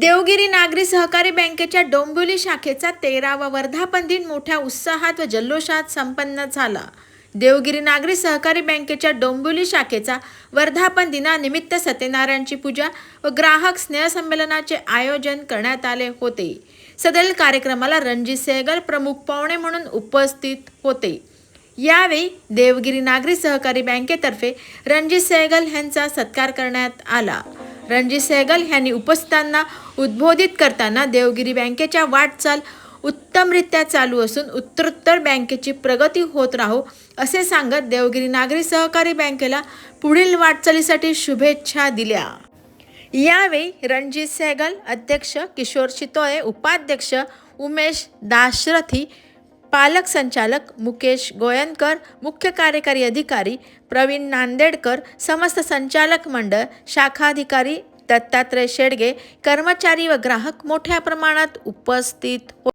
देवगिरी नागरी सहकारी बँकेच्या डोंबिवली शाखेचा 13वा वर्धापन दिन मोठ्या उत्साहात व जल्लोषात संपन्न झाला। देवगिरी नागरी सहकारी बँकेच्या डोंबिवली शाखेचा वर्धापन दिनानिमित्त सत्यनारायणची पूजा व ग्राहक स्नेहसंमेलनाचे आयोजन करण्यात आले होते। सदर कार्यक्रमाला रणजित सहगल प्रमुख पाहुणे म्हणून उपस्थित होते। यावेळी देवगिरी नागरी सहकारी बँकेतर्फे रणजित सहगल यांचा सत्कार करण्यात आला। रणजित सहगल यांनी उपस्थितांना उद्बोधित करताना देवगिरी बँकेच्या वाटचाल उत्तमरित्या चालू असून उत्तरोत्तर बँकेची प्रगती होत राहो असे सांगत देवगिरी नागरी सहकारी बँकेला पुढील वाटचालीसाठी शुभेच्छा दिल्या। यावेळी रणजित सहगल, अध्यक्ष किशोर चितोळे, उपाध्यक्ष उमेश दाशरथी, पालक संचालक मुकेश गोयनकर, मुख्य कार्यकारी अधिकारी प्रवीण नांदेडकर, समस्त संचालक मंडळ, शाखाधिकारी दत्तात्रय शेडगे, कर्मचारी व ग्राहक मोठ्या प्रमाणात उपस्थित होते।